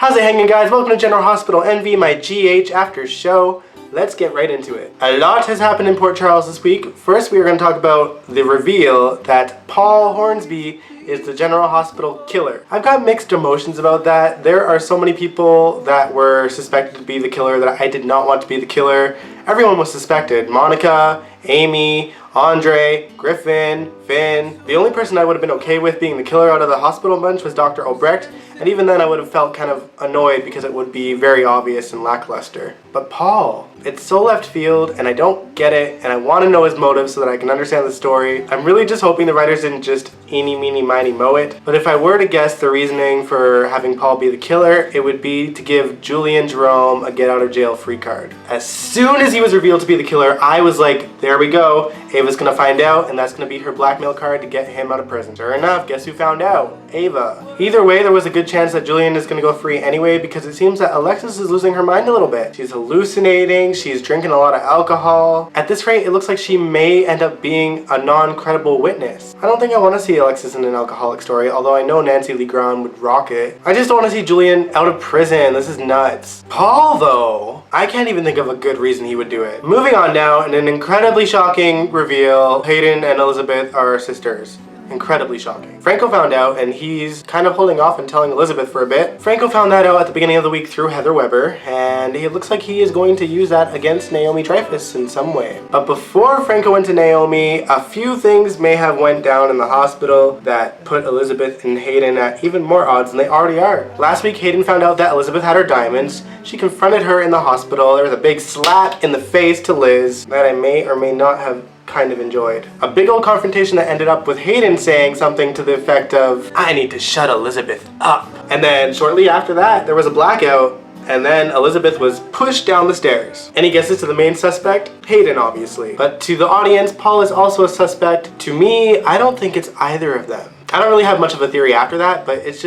How's it hanging, guys? Welcome to General Hospital NV, my GH after show. Let's get right into it. A lot has happened in Port Charles this week. First, we are going to talk about the reveal that Paul Hornsby is the General Hospital killer. I've got mixed emotions about that. There are so many people that were suspected to be the killer that I did not want to be the killer. Everyone was suspected. Monica, Amy, Andre, Griffin, Finn. The only person I would have been okay with being the killer out of the hospital bunch was Dr. Obrecht, and even then I would have felt kind of annoyed because it would be very obvious and lackluster. But Paul, it's so left field and I don't get it, and I want to know his motives so that I can understand the story. I'm really just hoping the writers didn't just eeny, meeny, miny, moe it. But if I were to guess the reasoning for having Paul be the killer, it would be to give Julian Jerome a get out of jail free card. As soon as he was revealed to be the killer, I was like, there we go. Ava's gonna find out, and that's gonna be her blackmail card to get him out of prison. Sure enough, guess who found out? Ava. Either way, there was a good chance that Julian is gonna go free anyway, because it seems that Alexis is losing her mind a little bit. She's hallucinating, she's drinking a lot of alcohol. At this rate, it looks like she may end up being a non-credible witness. I don't think I want to see Alexis in an alcoholic story, although I know Nancy Lee Grahn would rock it. I just don't want to see Julian out of prison. This is nuts. Paul, though, I can't even think of a good reason he would do it. Moving on now, in an incredibly shocking reveal, Hayden and Elizabeth are sisters. Incredibly shocking. Franco found out, and he's kind of holding off and telling Elizabeth for a bit. Franco found that out at the beginning of the week through Heather Weber, and it looks like he is going to use that against Naomi Dreyfus in some way. But before Franco went to Naomi, a few things may have went down in the hospital that put Elizabeth and Hayden at even more odds than they already are. Last week, Hayden found out that Elizabeth had her diamonds. She confronted her in the hospital. There was a big slap in the face to Liz that I may or may not have kind of enjoyed. A big old confrontation that ended up with Hayden saying something to the effect of, I need to shut Elizabeth up. And then shortly after that, there was a blackout, and then Elizabeth was pushed down the stairs. Any guesses to the main suspect? Hayden, obviously. But to the audience, Paul is also a suspect. To me, I don't think it's either of them. I don't really have much of a theory after that, but it's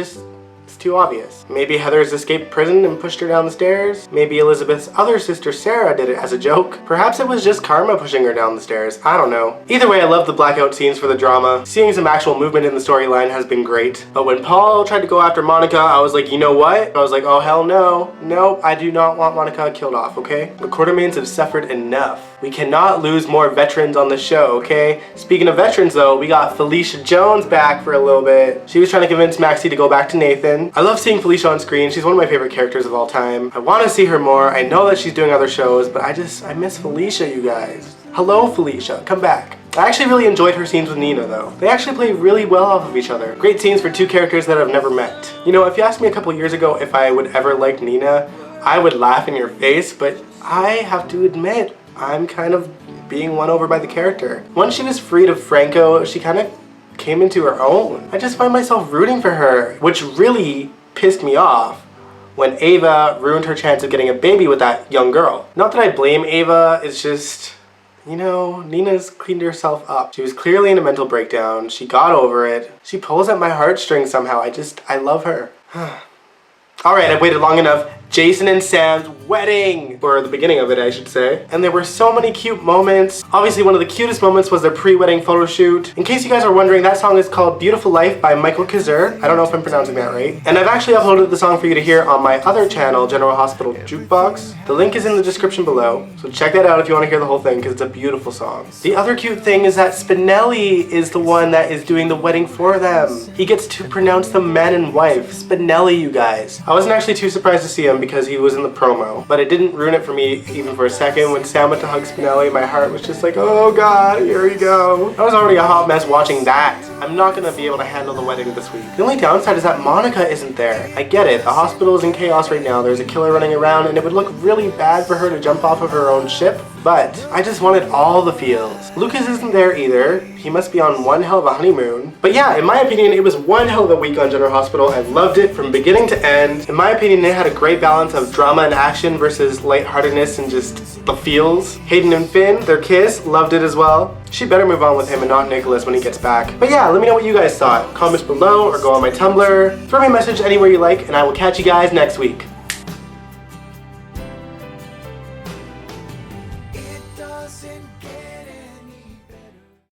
too obvious. Maybe Heather's escaped prison and pushed her down the stairs. Maybe Elizabeth's other sister Sarah did it as a joke. Perhaps it was just karma pushing her down the stairs. I don't know. Either way, I love the blackout scenes for the drama. Seeing some actual movement in the storyline has been great. But when Paul tried to go after Monica, I was like, you know what? I was like, oh hell no. Nope, I do not want Monica killed off, okay? The Quartermains have suffered enough. We cannot lose more veterans on the show, okay? Speaking of veterans though, we got Felicia Jones back for a little bit. She was trying to convince Maxie to go back to Nathan. I love seeing Felicia on screen. She's one of my favorite characters of all time. I want to see her more. I know that she's doing other shows, but I miss Felicia, you guys. Hello, Felicia. Come back. I actually really enjoyed her scenes with Nina, though. They actually play really well off of each other. Great scenes for two characters that I've never met. You know, if you asked me a couple years ago if I would ever like Nina, I would laugh in your face, but I have to admit, I'm kind of being won over by the character. Once she was freed of Franco, she kind of came into her own. I just find myself rooting for her, which really pissed me off when Ava ruined her chance of getting a baby with that young girl. Not that I blame Ava, it's just, you know, Nina's cleaned herself up. She was clearly in a mental breakdown. She got over it. She pulls at my heartstrings somehow. I love her. Alright, I've waited long enough. Jason and Sam's wedding, or the beginning of it I should say, and there were so many cute moments. Obviously one of the cutest moments was their pre-wedding photo shoot. In case you guys are wondering, that song is called Beautiful Life by Michael Kazur. I don't know if I'm pronouncing that right. And I've actually uploaded the song for you to hear on my other channel, General Hospital Jukebox. The link is in the description below, so check that out if you want to hear the whole thing because it's a beautiful song. The other cute thing is that Spinelli is the one that is doing the wedding for them. He gets to pronounce them man and wife. Spinelli, you guys. I wasn't actually too surprised to see him because he was in the promo, but it didn't ruin it for me even for a second. When Sam went to hug Spinelli, my heart was just like, oh god, here we go. I was already a hot mess watching that. I'm not gonna be able to handle the wedding this week. The only downside is that Monica isn't there. I get it, the hospital is in chaos right now. There's a killer running around and it would look really bad for her to jump off of her own ship, but I just wanted all the feels. Lucas isn't there either. He must be on one hell of a honeymoon. But yeah, in my opinion, it was one hell of a week on General Hospital. I loved it from beginning to end. In my opinion, it had a great balance of drama and action versus lightheartedness and just the feels. Hayden and Finn, their kiss, loved it as well. She better move on with him and not Nicholas when he gets back. But yeah, let me know what you guys thought. Comments below or go on my Tumblr. Throw me a message anywhere you like and I will catch you guys next week.